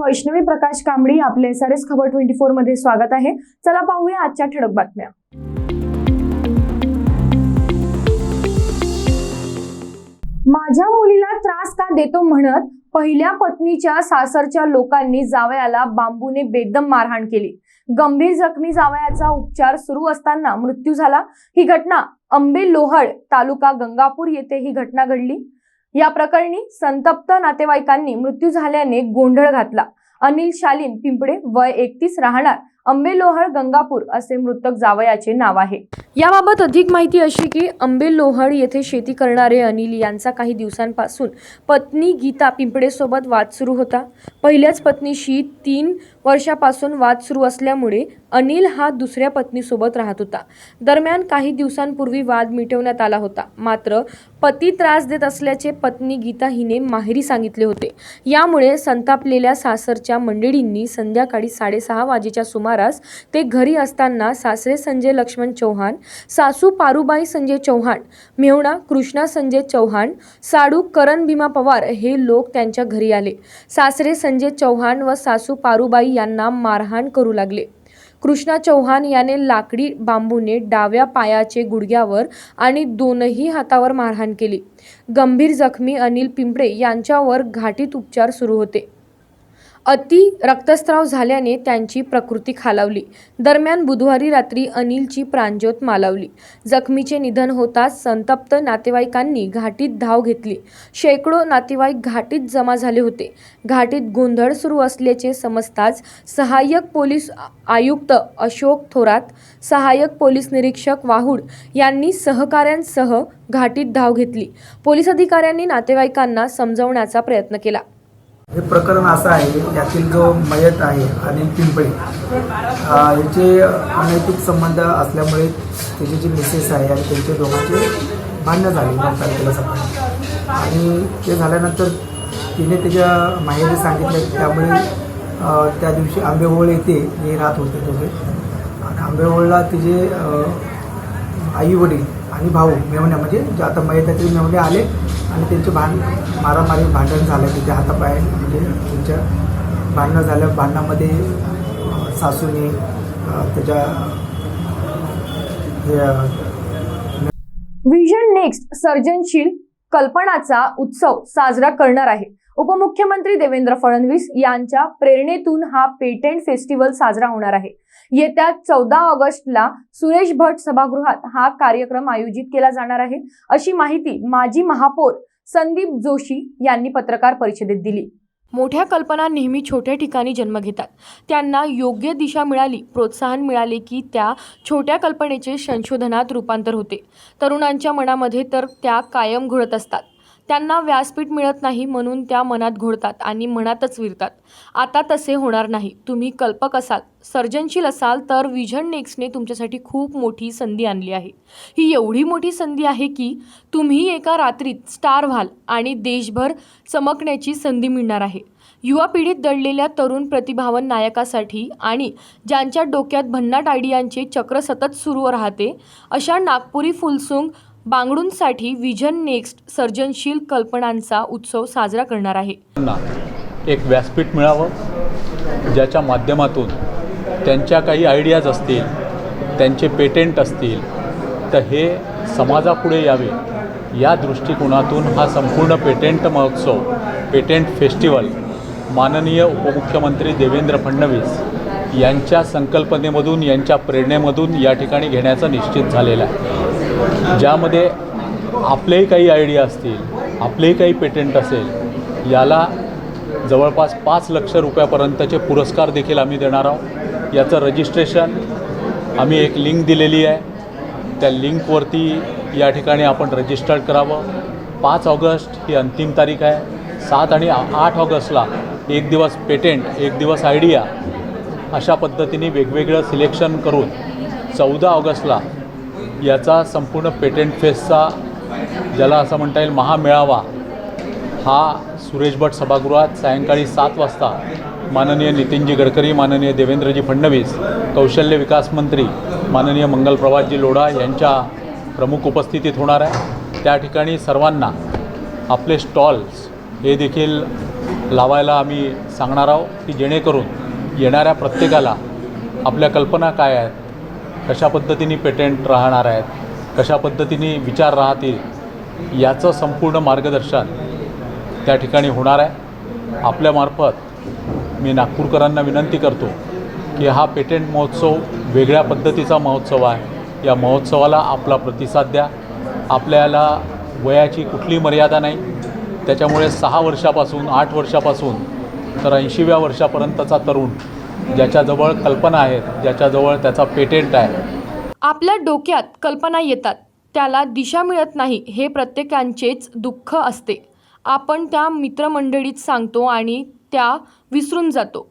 वैष्णवी प्रकाश कांबडी, आपले SRS खबर 24 मध्ये स्वागत आहे। चला पाहूया आजच्या ठळक बातम्या। माझ्या मुलीला त्रास का देतो म्हणत पहिल्या पत्नीच्या सासरच्या लोकांनी जावयाला बांबूने बेदम मारहाण केली। गंभीर जखमी जावयाचा उपचार सुरू असताना मृत्यू झाला। ही घटना आंबेलोहड तालुका गंगापूर येथे ही घटना घडली। या प्रकरणी संतप्त नातेवाईकांनी मृत्यू झाल्याने गोंधळ घातला। अनिल शालीन पिंपळे वय 31 राहणार आंबेलोहड गंगापूर असे मृतक जावयाचे नाव आहे। याबाबत अधिक माहिती अशी की आंबेलोहड येथे शेती करणारे अनिल यांचा काही दिवसांपासून पत्नी गीता पिंपळे सोबत वाद सुरू होता। पहिल्याच पत्नीशी 3 वर्षापासून वाद सुरू असल्यामुळे अनिल हा दुसऱ्या पत्नीसोबत राहत होता। दरम्यान काही दिवसांपूर्वी वाद मिटवण्यात आला होता, मात्र पती त्रास देत असल्याचे पत्नी गीता हिने माहेरी सांगितले होते। यामुळे संतापलेल्या सासरच्या मंडळींनी संध्याकाळी 6:30 वाजेच्या सुमारास ते घरी असताना सासरे संजय लक्ष्मण चौहान, सासू पारुबाई संजय चौहान, मेहुणा कृष्णा संजय चौहान, साडू करण भीमा पवार हे लोक त्यांच्या घरी आले। सासरे संजय चौहान व सासू पारुबाई यांना मारहाण करू लागले। कृष्णा चौहान याने लाकडी बांबूने डाव्या पायाचे गुडघ्यावर आणि दोनही हातावर मारहाण केली। गंभीर जखमी अनिल पिंपळे यांच्यावर घाटीत उपचार सुरू होते। अति रक्तस्राव झाल्याने त्यांची प्रकृती खालावली। दरम्यान बुधवारी रात्री अनिलची प्राणज्योत मालवली। जखमीचे निधन होताच संतप्त नातेवाईकांनी घाटीत धाव घेतली। शेकडो नातेवाईक घाटीत जमा झाले होते। घाटीत गोंधळ सुरू असल्याचे समजताच सहाय्यक पोलीस आयुक्त अशोक थोरात, सहाय्यक पोलीस निरीक्षक वाहुड यांनी सहकाऱ्यांसह घाटीत धाव घेतली। पोलीस अधिकाऱ्यांनी नातेवाईकांना समजवण्याचा प्रयत्न केला। हे प्रकरण असं आहे, यातील जो मयत आहे अनिल पिंपळे याचे अनैतिक संबंध असल्यामुळे त्याची जी मिसेस आहे आणि त्यांच्या दोघांचे भांडणं झाले 9 तारखेला सकाळी। आणि ते झाल्यानंतर तिने त्याच्या माहेरी सांगितलं, त्यामुळे त्या दिवशी आंबेओळ येथे हे राहत होते दोघे। आणि आंबेओळला तिचे आई वडील आणि भाऊ मेवण्या, म्हणजे जे आता मयताचे मेवणे आले आणि त्यांचे मारामारी भांडण झालं। तिच्या हातापाय म्हणजे त्यांच्या भांडणं झालं। भांडणामध्ये सासूने त्याच्या विजन नेक्स्ट सर्जनशील कल्पनाचा उत्सव साजरा करणार आहे। उपमुख्यमंत्री देवेंद्र फडणवीस यांच्या प्रेरणेतून हा पेटेंट फेस्टिवल साजरा होणार आहे। येत्या 14 ऑगस्टला सुरेश भट सभागृहात हा कार्यक्रम आयोजित केला जाणार आहे, अशी माहिती माजी महापौर संदीप जोशी यांनी पत्रकार परिषदेत दिली। मोठ्या कल्पना नेहमी छोट्या ठिकाणी जन्म घेतात। त्यांना योग्य दिशा मिळाली, प्रोत्साहन मिळाले की त्या छोट्या कल्पनेचे संशोधनात रूपांतर होते। तरुणांच्या मनामध्ये तर त्या कायम घोळत असतात। त्यांना व्यासपीठ मिळत नाही म्हणून त्या मनात घोळतात आणि मनातच विरतात। आता तसे होणार नाही। तुम्ही कल्पक असाल, सर्जनशील असाल तर विजन नेक्स्टने तुमच्यासाठी खूप मोठी संधी आणली आहे। ही एवढी मोठी संधी आहे की तुम्ही एका रात्रीत स्टार व्हाल आणि देशभर चमकण्याची संधी मिळणार आहे। युवा पिढीत दडलेल्या तरुण प्रतिभावान नायकासाठी आणि ज्यांच्या डोक्यात भन्नाट आयडियांचे चक्र सतत सुरू राहते, अशा नागपुरी फुलसुंग बांगडूंसाठी विजन नेक्स्ट सर्जनशील कल्पनांचा उत्सव साजरा करणार आहे। एक व्यासपीठ मिळावं, ज्याच्या माध्यमातून त्यांच्या काही आयडियाज असतील, त्यांचे पेटेंट असतील, तर हे समाजापुढे यावे या दृष्टिकोनातून हा संपूर्ण पेटेंट महोत्सव, पेटेंट फेस्टिवल माननीय उपमुख्यमंत्री देवेंद्र फडणवीस यांच्या संकल्पनेमधून, यांच्या प्रेरणेमधून या ठिकाणी घेण्याचं निश्चित झालेलं आहे। ज्यामध्ये आपलेही काही आयडिया असतील, आपलेही काही पेटेंट असेल, याला जवळपास 5 लाख रुपयापर्यंतचे पुरस्कार देखील आम्ही देणार आहोत। याचं रजिस्ट्रेशन आम्ही एक लिंक दिलेली आहे, त्या लिंकवरती या ठिकाणी आपण रजिस्टर्ड करावं। 5 ऑगस्ट ही अंतिम तारीख आहे। 7 आणि 8 ऑगस्टला 1 दिवस पेटेंट, 1 दिवस आयडिया, अशा पद्धतीने वेगवेगळं सिलेक्शन करून 14 ऑगस्टला याचा संपूर्ण पेटेंट फेस्टचा, ज्याला असं म्हणता येईल महामेळावा, हा सुरेश भट सभागृहात सायंकाळी 7 वाजता माननीय नितीनजी गडकरी, माननीय देवेंद्रजी फडणवीस, कौशल्य विकास मंत्री माननीय मंगलप्रभातजी लोढा यांच्या प्रमुख उपस्थितीत होणार आहे। त्या ठिकाणी सर्वांना आपले स्टॉल्स हे देखील लावायला आम्ही सांगणार आहोत की जेणेकरून येणाऱ्या प्रत्येकाला आपल्या कल्पना काय आहेत, कशा पद्धतीने पेटेंट राहणार आहेत, कशा पद्धतीने विचार राहतील याचं संपूर्ण मार्गदर्शन त्या ठिकाणी होणार आहे. आपल्यामार्फत मी नागपूरकरांना विनंती करतो की हा पेटेंट महोत्सव वेगळ्या पद्धतीचा महोत्सव आहे. या महोत्सवाला आपला प्रतिसाद द्या. आपल्याला वयाची कुठली मर्यादा नाही, त्याच्यामुळे 6 वर्षापासून 8 वर्षापासून तर 80व्या वर्षापर्यंतचा तरुण ज्याच्याजवळ कल्पना आहेत, ज्याच्याजवळ त्याचा पेटेंट आहे, आपल्या डोक्यात कल्पना येतात, त्याला दिशा मिळत नाही, हे प्रत्येकांचेच दुःख असते. आपण त्या मित्रमंडळीत सांगतो आणि त्या विसरून जातो.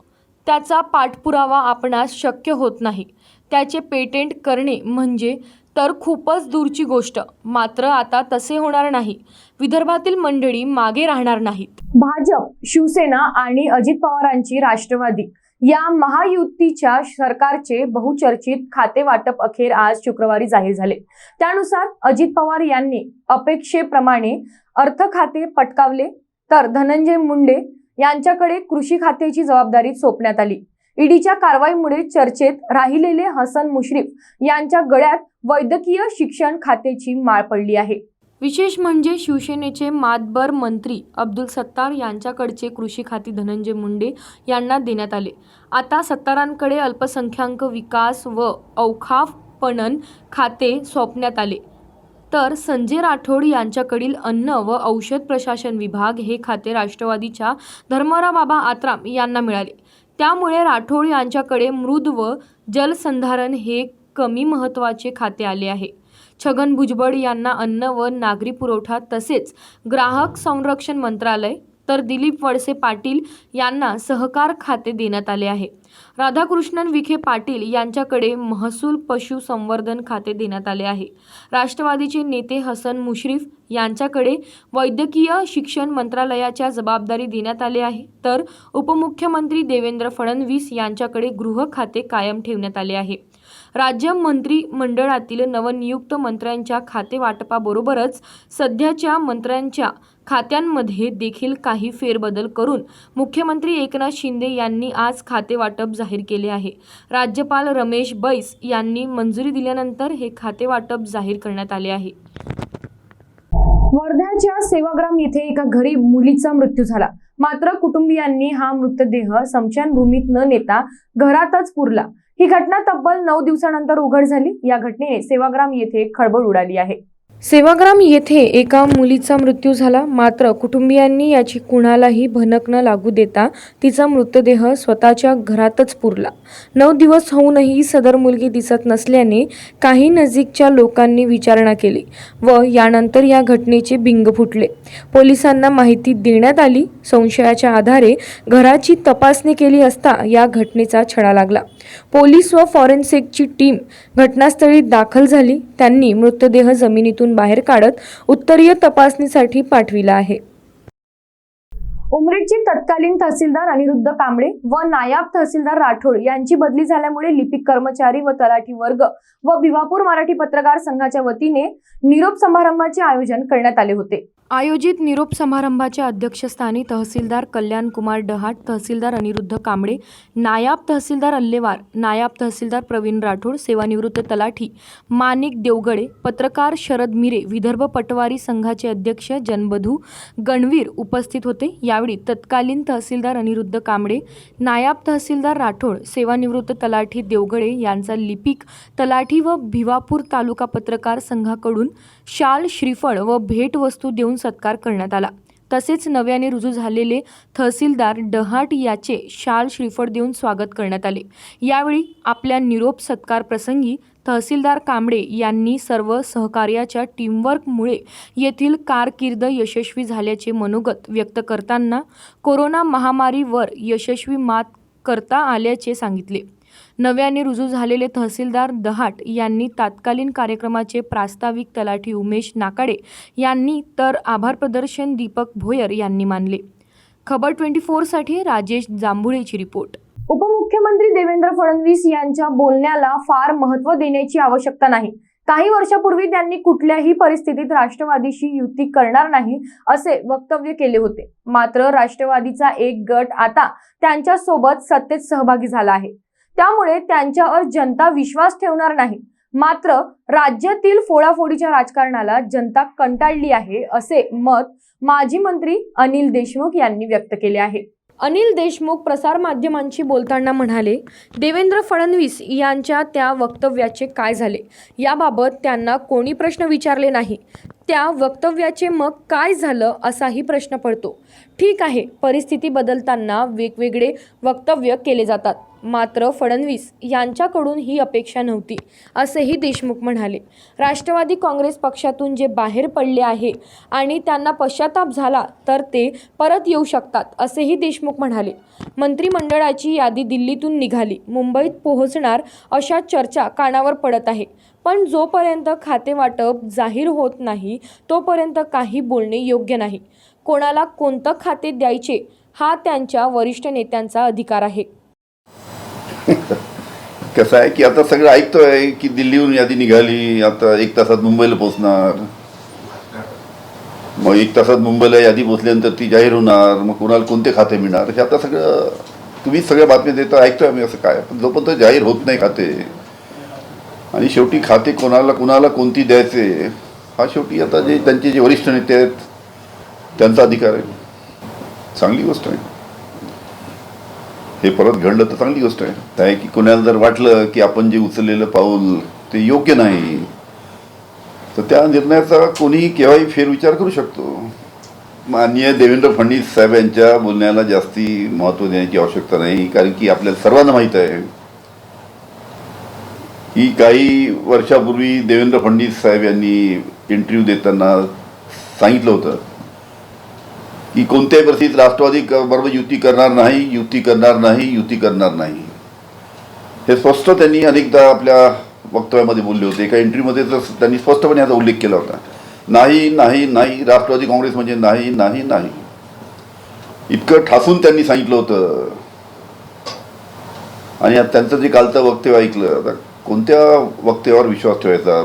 त्याचा पाठपुरावा आपणास शक्य होत नाही. त्याचे पेटेंट करणे म्हणजे तर खूपच दूरची गोष्ट. मात्र आता तसे होणार नाही. विदर्भातील मंडळी मागे राहणार नाहीत. भाजप, शिवसेना आणि अजित पवारांची राष्ट्रवादी या महायुतीच्या सरकारचे बहुचर्चित खाते वाटप अखेर आज शुक्रवारी जाहीर झाले. त्यानुसार अजित पवार यांनी अपेक्षेप्रमाणे अर्थ खाते पटकावले, तर धनंजय मुंडे यांच्याकडे कृषी खात्याची जबाबदारी सोपण्यात आली. ईडीच्या कारवाईमुळे चर्चेत राहिलेले हसन मुश्रीफ यांच्या गळ्यात वैद्यकीय शिक्षण खात्याची माळ पडली आहे. विशेष म्हणजे शिवसेनेचे मातबर मंत्री अब्दुल सत्तार यांच्याकडचे कृषी खाती धनंजय मुंडे यांना देण्यात आले. आता सत्तारांकडे अल्पसंख्याक विकास व औखाफ पणन खाते सोपण्यात आले, तर संजय राठोड यांच्याकडील अन्न व औषध प्रशासन विभाग हे खाते राष्ट्रवादीच्या धर्मराव बाबा आत्राम यांना मिळाले. त्यामुळे राठोड यांच्याकडे मृद व जलसंधारण हे कमी महत्त्वाचे खाते आले आहे. छगन भुजबळ यांना अन्न व नागरी पुरवठा तसेच ग्राहक संरक्षण मंत्रालय, तर दिलीप वळसे पाटील यांना सहकार खाते देण्यात आले आहे. राधाकृष्णन विखे पाटील यांच्याकडे महसूल पशुसंवर्धन खाते देण्यात आले आहे. राष्ट्रवादीचे नेते हसन मुश्रीफ यांच्याकडे वैद्यकीय शिक्षण मंत्रालयाच्या जबाबदारी देण्यात आले आहे, तर उपमुख्यमंत्री देवेंद्र फडणवीस यांच्याकडे गृह खाते कायम ठेवण्यात आले आहे. राज्य मंत्रिमंडळातील नवनियुक्त मंत्र्यांच्या खाते वाटपाबरोबरच सध्याच्या मंत्र्यांच्या खात्यांमध्ये देखील काही फेरबदल करून मुख्यमंत्री एकनाथ शिंदे यांनी आज खाते वाटप जाहीर केले आहे. राज्यपाल रमेश बैस यांनी मंजुरी दिल्यानंतर हे खाते वाटप जाहीर करण्यात आले आहे. वर्ध्याच्या सेवाग्राम येथे एका गरीब मुलीचा मृत्यू झाला. मात्र कुटुंबियांनी हा मृतदेह स्मशानभूमीत न नेता घरातच पुरला. ही घटना तब्बल 9 दिवसानंतर उघड झाली. या घटनेने सेवाग्राम येथे खळबळ उडाली आहे. सेवाग्राम येथे एका मुलीचा मृत्यू झाला. मात्र कुटुंबियांनी याची कुणालाही भनक न लागू देता तिचा मृतदेह स्वतःच्या घरातच पुरला. 9 दिवस होऊनही सदर मुलगी दिसत नसल्याने काही नजीकच्या लोकांनी विचारणा केली व यानंतर या घटनेचे बिंग फुटले. पोलिसांना माहिती देण्यात आली. संशयाच्या आधारे घराची तपासणी केली असता या घटनेचा छडा लागला. पोलीस व फॉरेन्सिकची टीम घटनास्थळी दाखल झाली. त्यांनी मृतदेह जमिनीतून बाहेर काढत उत्तरीय तपासणीसाठी पाठविला आहे. उमरेडचे तत्कालीन तहसीलदार अनिरुद्ध कांबळे व नायब तहसीलदार राठोड यांची बदली झाल्यामुळे लिपिक कर्मचारी व तलाठी वर्ग व भिवापूर मराठी पत्रकार संघाच्या वतीने निरोप समारंभाचे आयोजन करण्यात आले होते. आयोजित निरोप समारंभाच्या अध्यक्षस्थानी तहसीलदार कल्याण कुमार डहाट, तहसीलदार अनिरुद्ध कांबळे, नायब तहसीलदार अल्लेवार, नायब तहसीलदार प्रवीण राठोड, सेवानिवृत्त तलाठी माणिक देवगडे, पत्रकार शरद मिरे, विदर्भ पटवारी संघाचे अध्यक्ष जनबधू गणवीर उपस्थित होते. यावेळी तत्कालीन तहसीलदार अनिरुद्ध कांबळे, नायब तहसीलदार राठोड, सेवानिवृत्त तलाठी देवगडे यांचा लिपिक तलाठी व भिवापूर तालुका पत्रकार संघाकडून शाल, श्रीफळ व भेटवस्तू देऊन सत्कार करण्यात आला. तसेच नव्याने रुजू झालेले तहसीलदार डहाट याचे शाल, श्रीफळ देऊन स्वागत करण्यात आले. यावेळी आपल्या निरोप सत्कार प्रसंगी तहसीलदार कांबळे यांनी सर्व सहकार्याच्या टीमवर्कमुळे येथील कारकीर्द यशस्वी झाल्याचे मनोगत व्यक्त करताना कोरोना महामारीवर यशस्वी मात करता आल्याचे सांगितले. नव्याने रुजू झालेले तहसीलदार डहाट यांनी तात्कालीन कार्यक्रमाचे प्रास्ताविक तलाठी उमेश नाकाडे यांनी तर आभार प्रदर्शन दीपक भोयर यांनी मानले. खबर 24 साठी राजेश जांभुळेची रिपोर्ट. उपमुख्यमंत्री देवेंद्र फडणवीस यांच्या बोलण्याला फार महत्त्व देण्याची आवश्यकता नाही. काही वर्षापूर्वी त्यांनी कुठल्याही परिस्थितीत राष्ट्रवादीशी युती करणार नाही असे वक्तव्य केले होते. मात्र राष्ट्रवादीचा एक गट आता त्यांच्या सोबत सत्तेत सहभागी झाला आहे. त्यामुळे त्यांच्यावर जनता विश्वास ठेवणार नाही. मात्र राज्यातील फोडाफोडीच्या राजकारणाला जनता कंटाळली आहे असे मत माजी मंत्री अनिल देशमुख यांनी व्यक्त केले आहे. अनिल देशमुख प्रसारमाध्यमांशी बोलताना म्हणाले, देवेंद्र फडणवीस यांच्या त्या वक्तव्याचे काय झाले याबाबत त्यांना कोणी प्रश्न विचारले नाही. त्या वक्तव्याचे मग काय झालं असाही प्रश्न पडतो. ठीक आहे, परिस्थिती बदलताना वेगवेगळे वक्तव्य केले जातात. मात्र फडणवीस यांच्याकडून ही अपेक्षा नव्हती असेही देशमुख म्हणाले. राष्ट्रवादी काँग्रेस पक्षातून जे बाहेर पडले आहे आणि त्यांना पश्चाताप झाला तर ते परत येऊ शकतात असेही देशमुख म्हणाले. मंत्रिमंडळाची यादी दिल्लीतून निघाली, मुंबईत पोहोचणार अशा चर्चा कानावर पडत आहे. पण जोपर्यंत खाते वाटप जाहीर होत नाही तोपर्यंत काही बोलणे योग्य नाही. कोणाला कोणतं खाते द्यायचे हा त्यांच्या वरिष्ठ नेत्यांचा अधिकार आहे. कसं आहे की आता सगळं ऐकतोय की दिल्लीहून यादी निघाली, आता 1 तासात मुंबईला पोहोचणार, मग 1 तासात मुंबईला यादी पोहोचल्यानंतर ती जाहीर होणार, मग कोणाला कोणते खाते मिळणार, हे आता सगळं तुम्ही सगळ्या बातम्या देता ऐकतोय आम्ही. असं काय, पण जोपर्यंत जाहीर होत नाही खाते आणि शेवटी खाते कोणाला कोणती द्यायचे हा शेवटी आता जे त्यांचे जे वरिष्ठ नेते आहेत त्यांचा अधिकार आहे. चांगली गोष्ट आहे, हे परत घडलं तर चांगली गोष्ट आहे. काय की कोणाला जर वाटलं की आपण जे उचललेलं पाऊल ते योग्य नाही तर त्या निर्णयाचा कोणीही केव्हाही फेरविचार करू शकतो. माननीय देवेंद्र फडणवीस साहेब यांच्या बोलण्याला जास्ती महत्त्व देण्याची आवश्यकता नाही, कारण की आपल्याला सर्वांना माहीत आहे की काही वर्षापूर्वी देवेंद्र फडणवीस साहेब यांनी इंटरव्ह्यू देताना सांगितलं होतं की कोणत्याही परिस्थितीत राष्ट्रवादी बरोबर युती करणार नाही. हे स्पष्ट त्यांनी अनेकदा आपल्या वक्तव्यामध्ये बोलले होते. एका इंटरव्ह्यूमध्ये तर त्यांनी स्पष्टपणे याचा उल्लेख केला होता. नाही, राष्ट्रवादी काँग्रेस म्हणजे नाही. इतकं ठासून त्यांनी सांगितलं होतं. आणि आता त्यांचं जे कालचं वक्तव्य ऐकलं, आता कोणत्या वक्तव्यावर विश्वास ठेवायचा,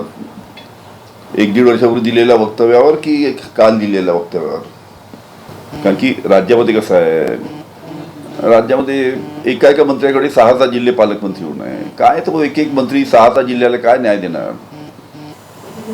1-1.5 वर्षापूर्वी दिलेल्या वक्तव्यावर की काल दिलेल्या वक्तव्यावर? कारण की राज्यामध्ये कसं आहे, राज्यामध्ये एका मंत्र्याकडे 6 जिल्हे पालकमंत्री होणं आहे. काय तर एक मंत्री 6 जिल्ह्याला काय न्याय देणार?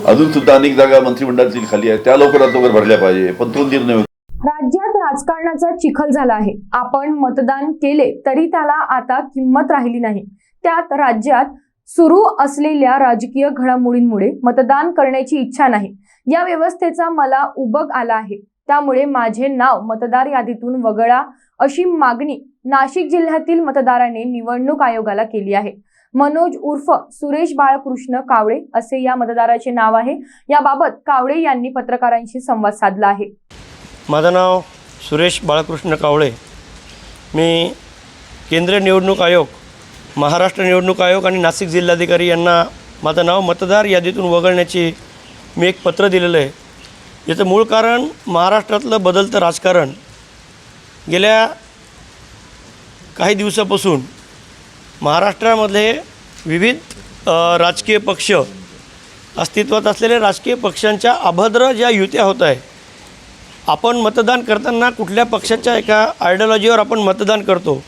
अजून सुद्धा अनेक जागा मंत्रिमंडळातील खाली आहेत, त्या लवकरात लवकर भरल्या पाहिजे, पण तो निर्णय होतो. राज्यात राजकारणाचा चिखल झाला आहे. आपण मतदान केले तरी त्याला आता किंमत राहिली नाही. त्यात राज्यात सुरू असलेल्या राजकीय घडामोडींमुळे मतदान करण्याची इच्छा नाही. या व्यवस्थेचा मला उबग आला आहे. त्यामुळे माझे नाव मतदार यादीतून वगळा अशी मागणी नाशिक जिल्ह्यातील मतदारांनी निवडणूक आयोगाला केली आहे. मनोज उर्फ सुरेश बाळकृष्ण कावळे असे या मतदाराचे नाव आहे. याबाबत कावळे यांनी पत्रकारांशी संवाद साधला आहे. माझं नाव सुरेश बाळकृष्ण कावळे. मी केंद्रीय निवडणूक आयोग, महाराष्ट्र निवडणूक आयोग आणि नाशिक जिल्हाधिकारी यांना माझं नाव मतदार यादीतून वगळण्याची मी एक पत्र दिलेलं आहे. याचं मूळ कारण महाराष्ट्रातलं बदलतं राजकारण. गेल्या काही दिवसापासून महाराष्ट्रामध्ये विविध राजकीय पक्ष, अस्तित्वात असलेल्या राजकीय पक्षांच्या अभद्र ज्या युत्या होत आहे. आपण मतदान करताना कुठल्या पक्षाच्या एका आयडिओलॉजीवर आपण मतदान करतो,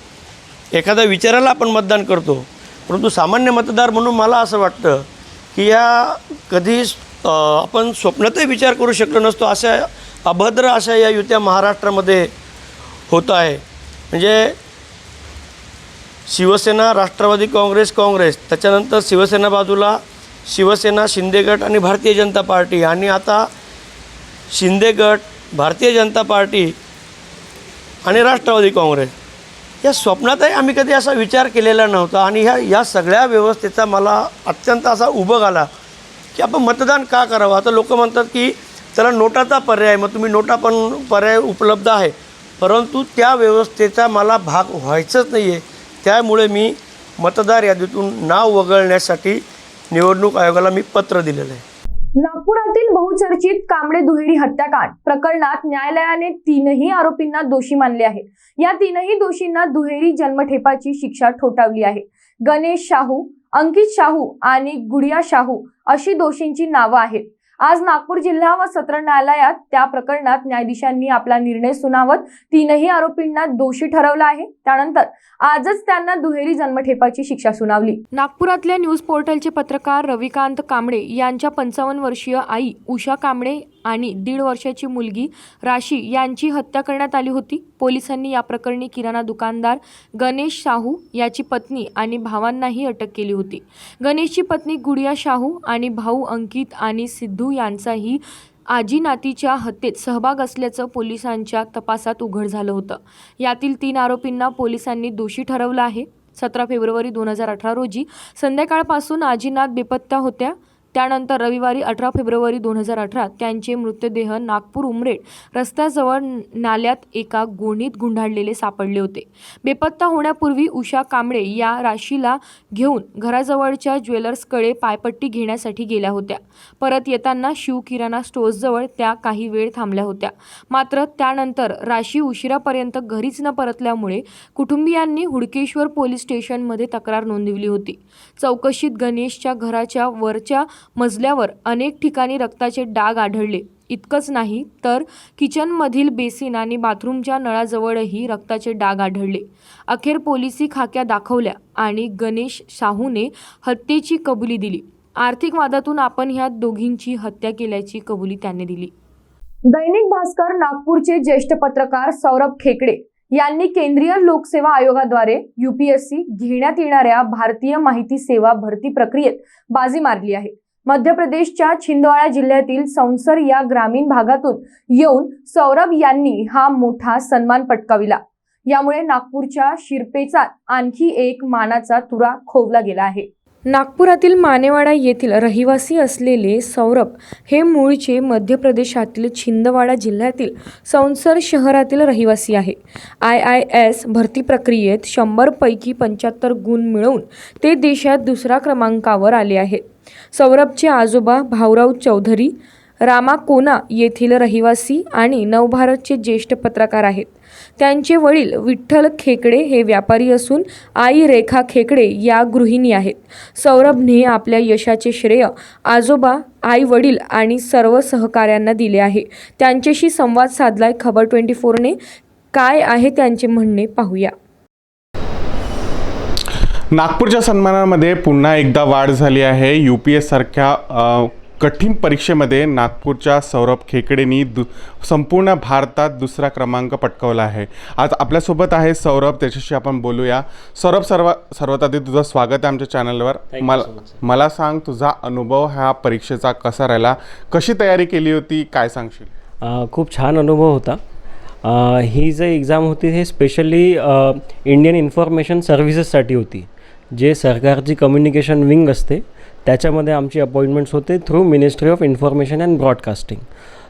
एखाद्या विचाराला आपण मतदान करतो, परंतु सामान्य मतदार म्हणून मला असं वाटतं की या कधी आपण स्वप्नातही विचार करू शकलो नसतो अशा अभद्र अशा या युत्या महाराष्ट्रामध्ये होत आहे. म्हणजे शिवसेना, राष्ट्रवादी काँग्रेस, त्याच्यानंतर शिवसेना बाजूला शिवसेना, शिंदे गट आणि भारतीय जनता पार्टी, आणि आता शिंदे गट, भारतीय जनता पार्टी आणि राष्ट्रवादी काँग्रेस. या स्वप्नातही आम्ही कधी असा विचार केलेला नव्हता. आणि या सगळ्या व्यवस्थेचा मला अत्यंत असा उबग आला की आपण मतदान का करावं. आता लोक म्हणतात की चला नोटाचा पर्याय, मग तुम्ही नोटा पण पर्याय उपलब्ध आहे, परंतु त्या व्यवस्थेचा मला भाग व्हायचंच नाही आहे. त्यामुळे मी मतदार यादीतून नाव वगळण्यासाठी निवडणूक आयोगाला मी पत्र दिलेलं आहे. नागपुरातील बहुचर्चित कांबळे दुहेरी हत्याकांड प्रकरणात न्यायालयाने 3ही आरोपींना दोषी मानले आहे. या 3ही दोषींना दुहेरी जन्मठेपाची शिक्षा ठोठावली आहे. गणेश शाहू, अंकित शाहू आणि गुडिया शाहू अशी दोषींची नावं आहेत. आज नागपूर जिल्हा व सत्र न्यायालयात त्या प्रकरणात न्यायाधीशांनी आपला निर्णय सुनावत तीनही आरोपींना दोषी ठरवलं आहे. त्यानंतर आजच त्यांना दुहेरी जन्मठेपाची शिक्षा सुनावली. नागपुरातल्या न्यूज पोर्टलचे पत्रकार रविकांत कांबळे यांच्या 55 वर्षीय आई उषा कांबळे आणि 1.5 वर्षाची मुलगी राशी यांची हत्या करण्यात आली होती. पोलिसांनी या प्रकरणी किराणा दुकानदार गणेश शाहू याची पत्नी आणि भावांनाही अटक केली होती. गणेशची पत्नी गुडिया शाहू आणि भाऊ अंकित आणि सिद्धू यांचाही आजी नातीच्या हत्येत सहभाग असल्याचं पोलिसांच्या तपासात उघड झालं होतं. यातील 3 आरोपींना पोलिसांनी दोषी ठरवलं आहे. 17 फेब्रुवारी 2018 रोजी संध्याकाळपासून आजीनाथ बेपत्ता होत्या. त्यानंतर रविवारी 18 फेब्रुवारी 2018 त्यांचे मृतदेह नागपूर उमरेड रस्त्याजवळ नाल्यात एका गोणीत गुंडाळलेले सापडले होते. बेपत्ता होण्यापूर्वी उषा कांबळे या राशीला घेऊन घराजवळच्या ज्वेलर्सकडे पायपट्टी घेण्यासाठी गेल्या होत्या. परत येताना शिव किराणा स्टोअर्सजवळ त्या काही वेळ थांबल्या होत्या. मात्र त्यानंतर राशी उशिरापर्यंत घरीच न परतल्यामुळे कुटुंबियांनी हुडकेश्वर पोलीस स्टेशनमध्ये तक्रार नोंदवली होती. चौकशीत गणेशच्या घराच्या वरच्या मजल्यावर अनेक ठिकाणी रक्ताचे डाग आढळले. इतकंच नाही तर किचनमधील बेसिन आणि बाथरूमच्या नळाजवळही रक्ताचे डाग आढळले. अखेर पोलिसी खाक्या दाखवल्या आणि गणेश शाहूने हत्येची कबुली दिली. आर्थिक वादातून आपण ह्या दोघींची हत्या केल्याची कबुली त्याने दिली. दैनिक भास्कर नागपूरचे ज्येष्ठ पत्रकार सौरभ खेकडे यांनी केंद्रीय लोकसेवा आयोगाद्वारे UPSC घेण्यात येणाऱ्या भारतीय माहिती सेवा भरती प्रक्रियेत बाजी मारली आहे. मध्य प्रदेशच्या छिंदवाडा जिल्ह्यातील सौंसर या ग्रामीण भागातून येऊन सौरभ यांनी हा मोठा सन्मान पटकाविला. यामुळे नागपूरच्या शिरपेचात आणखी एक मानाचा तुरा खोवला गेला आहे. नागपुरातील मानेवाडा येथील रहिवासी असलेले सौरभ हे मूळचे मध्य प्रदेशातील छिंदवाडा जिल्ह्यातील सौंसर शहरातील रहिवासी आहे. IIS भरती प्रक्रियेत 100 पैकी 75 गुण मिळवून ते देशात 2ऱ्या क्रमांकावर आले आहेत. सौरभचे आजोबा भाऊराव चौधरी रामाकोना येथील रहिवासी आणि नवभारतचे ज्येष्ठ पत्रकार आहेत. त्यांचे वडील विठ्ठल खेकडे हे व्यापारी असून आई रेखा खेकडे या गृहिणी आहेत. सौरभने आपल्या यशाचे श्रेय आजोबा, आई वडील आणि सर्व सहकाऱ्यांना दिले आहे. त्यांच्याशी संवाद साधलाय खबर 24ने. काय आहे त्यांचे म्हणणे पाहूया. नागपूरच्या सन्मानामध्ये पुन्हा एकदा वाढ झाली आहे. UPS सारख्या कठीण परीक्षेमध्ये नागपूरच्या सौरभ खेकडेंनी संपूर्ण भारतात 2रा क्रमांक पटकावला आहे. आज आपल्यासोबत आहे सौरभ, त्याच्याशी आपण बोलूया. सौरभ, सर्वात आधी तुझं स्वागत आहे आमच्या चॅनलवर. मला सांग, तुझा अनुभव ह्या परीक्षेचा कसा राहिला, कशी तयारी केली होती, काय सांगशील? खूप छान अनुभव होता. ही जे एक्झाम होती हे स्पेशली इंडियन इन्फॉर्मेशन सर्व्हिसेससाठी होती. जे सरकारची कम्युनिकेशन विंग असते त्याच्यामध्ये आमची अपॉइंटमेंट्स होते through ministry of information and broadcasting.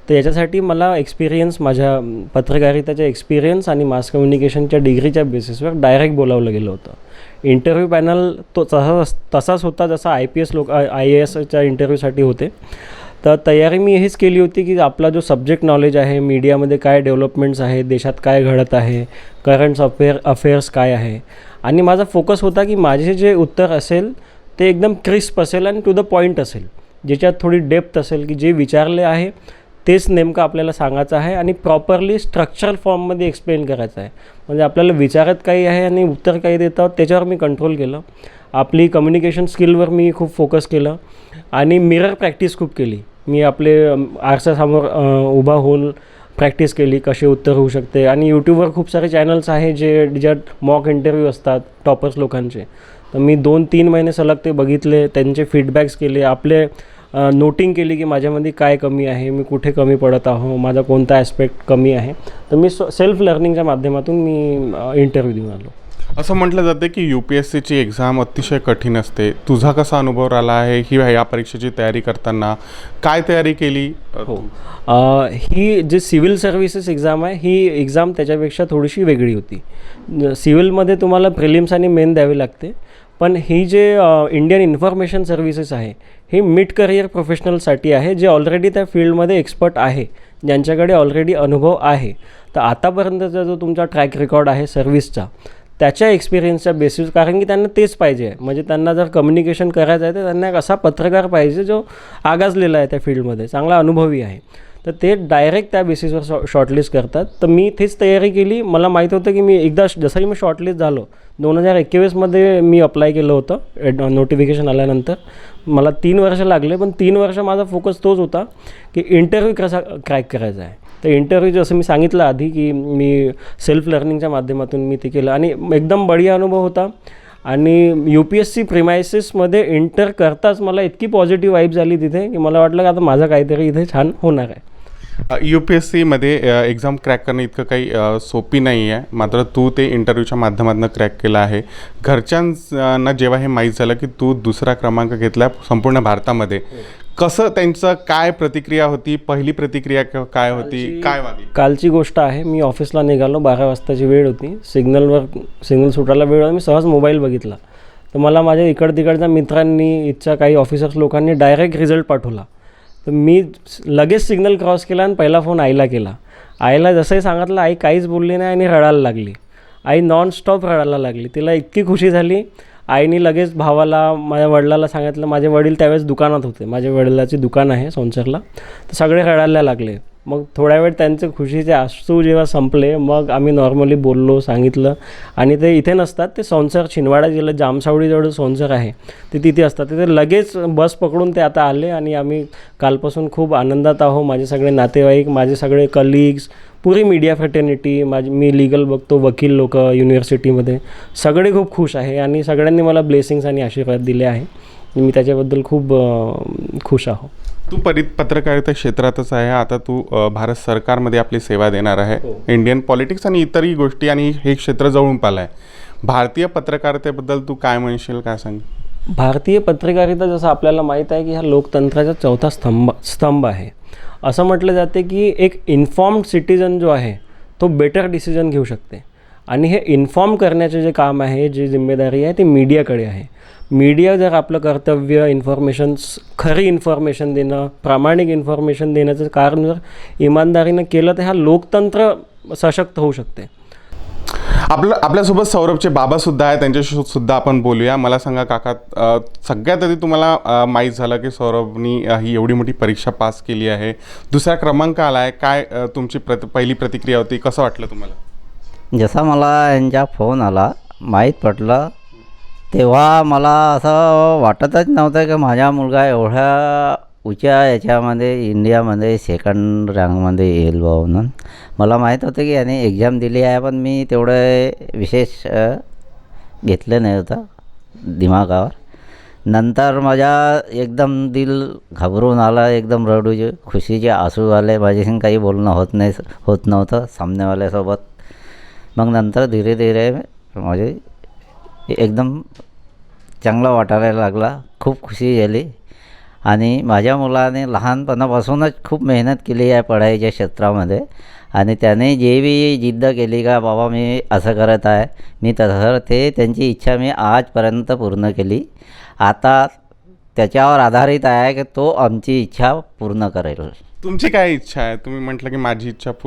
तर याच्यासाठी मला एक्सपिरियन्स, माझ्या पत्रकारितेचा एक्सपिरियन्स आणि मास कम्युनिकेशनच्या डिग्रीच्या बेसिसवर डायरेक्ट बोलावलं गेलं होतं. इंटरव्ह्यू पॅनल तो तसाच होता जसा IASच्या इंटरव्ह्यूसाठी होते. तर तयारी मी हेच केली होती की आपला जो सब्जेक्ट नॉलेज आहे, मीडियामध्ये काय डेव्हलपमेंट्स आहे, देशात काय घडत आहे, करंट अफेअर्स काय आहे, आणि माझा फोकस होता की माझे जे उत्तर असेल ते एकदम क्रिस्प असेल आणि टू द पॉईंट असेल, ज्याच्यात थोडी डेप्थ असेल, की जे विचारले आहे तेच नेमकं आपल्याला सांगायचं आहे आणि प्रॉपरली स्ट्रक्चरल फॉर्ममध्ये एक्सप्लेन करायचं आहे. म्हणजे आपल्याला विचारत काही आहे आणि उत्तर काही देतात त्याच्यावर मी कंट्रोल केलं. आपली कम्युनिकेशन स्किलवर मी खूप फोकस केलं आणि मिरर प्रॅक्टिस खूप केली. मी आपले आरशासमोर उभा होऊन प्रॅक्टिस केली कसे उत्तर होऊ शकते. आणि यूट्यूबवर खूप सारे चॅनल्स आहे ज्यात मॉक इंटरव्ह्यू असतात टॉपर्स लोकांचे. तर मी 2-3 महिने सलग ते बघितले, त्यांचे फीडबॅक्स केले, आपले नोटिंग केली की माझ्यामध्ये काय कमी आहे, मी कुठे कमी पडत आहो, माझा कोणता ॲस्पेक्ट कमी आहे. तर मी सेल्फ लर्निंगच्या माध्यमातून मी इंटरव्ह्यू देऊन आलो. असं म्हटलं जाते की UPSCची एक्झाम अतिशय कठीण असते. तुझा कसा अनुभव राहिला आहे ही या परीक्षेची तयारी करताना? काय तयारी केली? हो, ही जी सिव्हिल सर्व्हिसेस एक्झाम आहे ही एक्झाम त्याच्यापेक्षा थोडीशी वेगळी होती. सिव्हिलमध्ये तुम्हाला प्रिलिम्स आणि मेन द्यावी लागते, पण ही जे इंडियन इन्फॉर्मेशन सर्व्हिसेस आहे ही मिड करिअर प्रोफेशनलसाठी आहे, जे ऑलरेडी त्या फील्डमध्ये एक्सपर्ट आहे, ज्यांच्याकडे ऑलरेडी अनुभव आहे. तर आतापर्यंतचा जो तुमचा ट्रॅक रेकॉर्ड आहे सर्व्हिसचा त्याच्या एक्सपिरियन्सच्या बेसिस, कारण की त्यांना तेच पाहिजे आहे. म्हणजे त्यांना जर कम्युनिकेशन करायचं आहे तर त्यांना एक असा पत्रकार पाहिजे जो आगाजलेला आहे त्या फील्डमध्ये, चांगला अनुभवी आहे. तर ते डायरेक्ट त्या बेसिसवर शॉर्टलिस्ट करतात. तर मी तेच तयारी केली. मला माहीत होतं की मी एकदा जसंही मी शॉर्टलिस्ट झालो 2021मध्ये मी अप्लाय केलं होतं नोटिफिकेशन आल्यानंतर. मला 3 वर्ष लागले, पण 3 वर्ष माझा फोकस तोच होता की इंटरव्ह्यू कसा क्रॅक करायचा आहे. तर इंटरव्ह्यू जसं मी सांगितलं आधी की मी सेल्फ लर्निंगच्या माध्यमातून मी ते केलं आणि एकदम बढिया अनुभव होता. आणि UPSC प्रिमायसिसमध्ये एंटर करताच मला इतकी पॉझिटिव्ह वाईब झाली तिथे की मला वाटलं की आता माझं काहीतरी इथे छान होणार आहे. UPSCमध्ये एक्झाम क्रॅक करणं इतकं काही सोपी नाही आहे, मात्र तू ते इंटरव्ह्यूच्या माध्यमातून क्रॅक केलं आहे. घरच्यांना जेव्हा हे माहीत झालं की तू दुसरा क्रमांक घेतला संपूर्ण भारतामध्ये, कसं त्यांचं काय प्रतिक्रिया होती? पहिली प्रतिक्रिया काय होती? काय वागली? कालची गोष्ट आहे. मी ऑफिसला निघालो, 12 वाजताची वेळ होती. सिग्नल सुटायला वेळ होता. मी सहज मोबाईल बघितला तर मला माझ्या तिकडच्या मित्रांनी, इथच्या काही ऑफिसर्स लोकांनी डायरेक्ट रिझल्ट पाठवला. तर मी लगेच सिग्नल क्रॉस केला आणि पहिला फोन आईला केला. आईला जसंही सांगितलं, आई काहीच बोलली नाही आणि रडायला लागली. आई नॉनस्टॉप रडायला लागली. तिला इतकी खुशी झाली. आईने लगेच भावाला, माझ्या वडिलाला सांगितलं. माझे वडील त्यावेळेस दुकानात होते, माझ्या वडिलाची दुकान आहे सोनसरला. तर सगळे रडायला लागले. मग थोड्या वेळ त्यांचे खुशीचे अश्रू जेव्हा संपले, मग आम्ही नॉर्मली बोललो, सांगितलं. आणि ते इथे नसतात, ते सोनसर छिंदवाडा जिल्ह्यात जामसावडीजवळ सोनसर आहे, ते तिथे असतात. तिथे लगेच बस पकडून ते आता आले आणि आम्ही कालपासून खूप आनंदात आहो. माझे सगळे नातेवाईक, माझे सगळे कलिग्स, पुरी मीडिया फ्रेटर्निटी, मी लीगल बघतो, वकील लोक युनिव्हर्सिटीमध्ये, सगळे खूप खुश आहे आणि सगळ्यांनी मला ब्लेसिंग्स आणि आशीर्वाद दिले आहे. मी त्याच्याबद्दल खूप खुश आहो. तू पत्रकारिता क्षेत्रातच आहे, आता तू भारत सरकारमध्ये आपली सेवा देणार आहे. इंडियन पॉलिटिक्स आणि इतरही गोष्टी, आणि हे क्षेत्र जवळून पाहिलं आहे. भारतीय पत्रकारितेबद्दल तू काय म्हणशील, काय सांग? भारतीय पत्रकारिता जसं आपल्याला माहीत आहे की हा लोकतंत्राचा चौथा स्तंभ आहे. असं म्हटलं जाते की एक इन्फॉर्म्ड सिटिझन जो आहे तो बेटर डिसिजन घेऊ शकते. आणि हे इन्फॉर्म करण्याचे जे काम आहे, जी जिम्मेदारी आहे, ती मीडियाकडे आहे. मीडिया जर आपलं कर्तव्य खरी इन्फॉर्मेशन देणं, प्रामाणिक इन्फॉर्मेशन देण्याचं कारण जर इमानदारीनं केलं तर हा लोकतंत्र सशक्त होऊ शकते. आपल्यासोबत सौरभचे बाबासुद्धा आहे, त्यांच्याशी सुद्धा आपण बोलूया. मला सांगा काका, सगळ्यात आधी तुम्हाला माहीत झालं की सौरभनी ही एवढी मोठी परीक्षा पास केली आहे, दुसरा क्रमांक आला आहे, काय तुमची पहिली प्रतिक्रिया होती? कसं वाटलं तुम्हाला? जसा मला यांचा फोन आला, माहीत पडलं, तेव्हा मला असं वाटतच नव्हतं की माझा मुलगा एवढ्या उच्च याच्यामध्ये इंडियामध्ये सेकंड रँकमध्ये येईल बा म्हणून. मला माहीत होतं की याने एक्झाम दिली आहे, पण मी तेवढं विशेष घेतलं नाही होतं दिमागावर. नंतर माझ्या एकदम दिल घाबरून आला, एकदम रडूचे खुशीचे आसू आले. माझ्याशी काही बोलणं होत नव्हतं सामनेवाल्यासोबत. मग नंतर धीरे धीरे माझे एकदम चांगला वाटायला लागला, खूप खुशी झाली. आणि माझ्या मुलाने लहानपणापासूनच खूप मेहनत केली आहे पढाईच्या क्षेत्रामध्ये. आणि त्याने जे बी जिद्द केली का बाबा मी असं करत आहे, मी तसं, ते त्यांची इच्छा मी आजपर्यंत पूर्ण केली. आता त्याच्यावर आधारित आहे की तो आमची इच्छा पूर्ण करेल. तुमची काय इच्छा आहे? तुम्ही म्हटलं की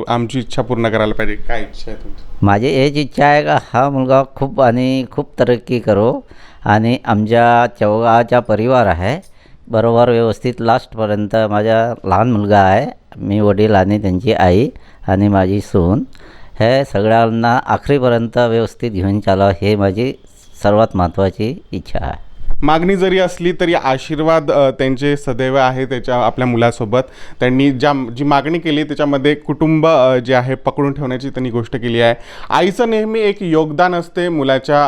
आमची इच्छा पूर्ण करायला पाहिजे. काय इच्छा आहे तुमची? माझी हेच इच्छा आहे का हा मुलगा खूप तरक्की करो आणि आमच्या चौघाचा परिवार आहे बरोबर व्यवस्थित लास्टपर्यंत. माझा लहान मुलगा आहे, मी वडील आणि त्यांची आई आणि माझी सून, हे सगळ्यांना आखरीपर्यंत व्यवस्थित घेऊन चालावं, हे माझी सर्वात महत्त्वाची इच्छा आहे. मागणी जरी असली तरी आशीर्वाद त्यांचे सदैव आहे आपल्या मुलासोबत. त्यांनी जी मागणी केली त्याच्यामध्ये कुटुंब जे आहे पकडून ठेवण्याची त्यांनी गोष्ट केली आहे. आईचं नेहमी एक योगदान असते मुलाच्या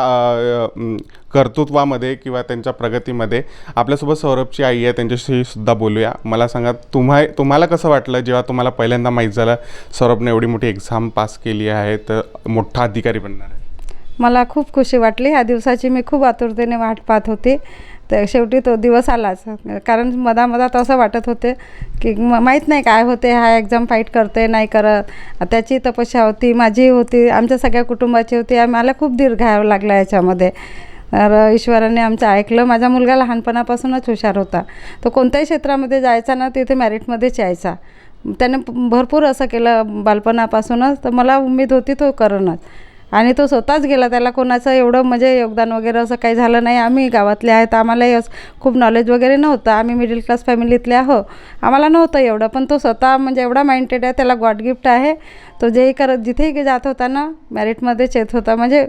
कर्तृत्वामध्ये किंवा त्यांच्या प्रगतीमध्ये. आपल्यासोबत सौरभची आई आहे, त्यांच्याशी सुद्धा बोलूया. मला सांगा, तुम्हाला कसं वाटलं जेव्हा तुम्हाला पहिल्यांदा माहीत झालं सौरभने एवढी मोठी एक्झाम पास केली आहे, तर मोठा अधिकारी बनणार आहे? मला खूप खुशी वाटली. ह्या दिवसाची मी खूप आतुरतेने वाट पाहत होते. तर शेवटी तो दिवस आलाच. कारण मधात असं वाटत होते की माहीत नाही काय होते, हा एक्झाम फाईट करते नाही करत. त्याची तपस्या होती, माझी होती, आमच्या सगळ्या कुटुंबाची होती. मला खूप दीर्घ घ्यावं लागला याच्यामध्ये. तर ईश्वराने आमचं ऐकलं. माझा मुलगा लहानपणापासूनच हुशार होता. तो कोणत्याही क्षेत्रामध्ये जायचा ना, तिथे मॅरिटमध्येच यायचा. त्याने भरपूर असं केलं बालपणापासूनच. तर मला उमेद होती तो करूनच. आणि तो स्वतःच गेला. त्याला कोणाचं एवढं म्हणजे योगदान वगैरे असं काही झालं नाही. आम्ही गावातले आहेत, आम्हालाही खूप नॉलेज वगैरे नव्हतं. आम्ही मिडल क्लास फॅमिलीतले आहो, आम्हाला नव्हतं एवढं. पण तो स्वतः म्हणजे एवढा माइंडेड आहे, त्याला गॉड गिफ्ट आहे. तो जेही करत जिथेही जात होता ना, मेरिटमध्येच येत होता. म्हणजे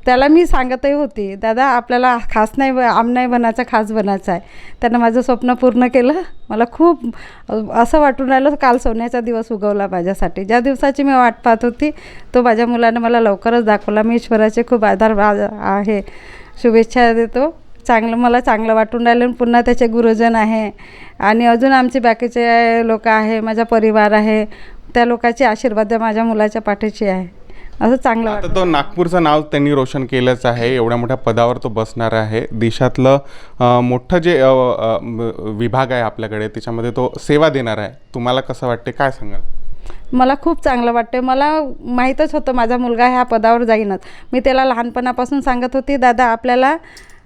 त्याला मी सांगतही होती, दादा आपल्याला खास नाही आम नाही बनायचं, खास बनायचं आहे. त्यानं माझं स्वप्न पूर्ण केलं. मला खूप असं वाटून राहिलं काल सोन्याचा दिवस उगवला माझ्यासाठी. ज्या दिवसाची मी वाट पाहत होती तो माझ्या मुलाने मला लवकरच दाखवला. मी ईश्वराचे खूप आभार आहे, शुभेच्छा देतो. मला चांगलं वाटून राहिलं. पुन्हा त्याचे गुरुजन आहे आणि अजून आमचे बाकीचे लोक आहे, माझा परिवार आहे, त्या लोकांचे आशीर्वाद माझ्या मुलाच्या पाठीशी आहे. असं चांगलं आता तो नागपूरचं नाव त्यांनी रोशन केलंच आहे. एवढ्या मोठ्या पदावर तो बसणार आहे. देशातलं मोठं जे विभाग आहे आपल्याकडे त्याच्यामध्ये तो सेवा देणार आहे. तुम्हाला कसं वाटते, काय सांगाल? मला खूप चांगलं वाटते. मला माहीतच होतं माझा मुलगा ह्या पदावर जाईनच. मी त्याला लहानपणापासून सांगत होती, दादा आपल्याला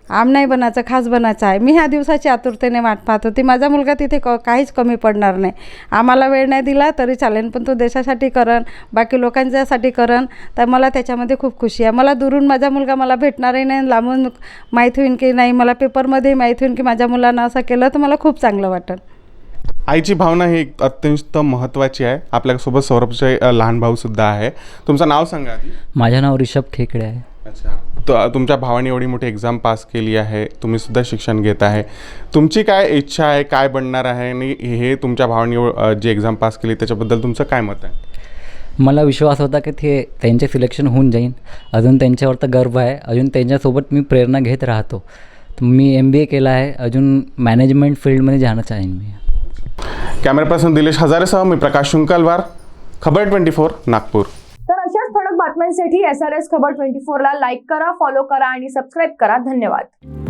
आम नाही बनायचं, खास बनायचं आहे. मी ह्या दिवसाची आतुरतेने वाट पाहत होती. माझा मुलगा तिथे काहीच कमी पडणार नाही. आम्हाला वेळ नाही दिला तरी चालेल, पण तो देशासाठी करण, बाकी लोकांच्यासाठी करण, तर मला त्याच्यामध्ये खूप खुशी आहे. मला दुरून माझा मुलगा मला भेटणारही नाही, लांबून माहीत होईन की नाही, मला पेपरमध्ये माहीत होईन की माझ्या मुलानं असं केलं, तर मला खूप चांगलं वाटेल. आईची भावना ही अत्यंत महत्त्वाची आहे. आपल्यासोबत सौरभचे लहान भाऊसुद्धा आहे. तुमचं नाव सांगा आधी. माझं नाव ऋषभ खेकडे आहे. अच्छा, तुमच्या भावाने एवढी मोठी एक्झाम पास केली आहे, तुम्ही सुद्धा शिक्षण घेत आहे. तुमची काय इच्छा आहे, काय बनणार आहे, आणि हे तुमच्या भावाने जी एक्झाम पास केली त्याच्याबद्दल तुमचं काय मत आहे? मला विश्वास होता की ते त्यांचे सिलेक्शन होऊन जाईन. अजून त्यांच्यावर तर गर्व आहे. अजून त्यांच्यासोबत मी प्रेरणा घेत राहतो. मी MBA केलं आहे. अजून मॅनेजमेंट फील्डमध्ये जाणं चाहीन मी. कॅमेरा पर्सन दिलेश हजारेसह मी प्रकाश शुंकलवार, खबर 24 नागपूर. तर अशाच ठळक बातम्यांसाठी SRS खबर 24 ला लाईक करा, फॉलो करा आणि सबस्क्राईब करा. धन्यवाद.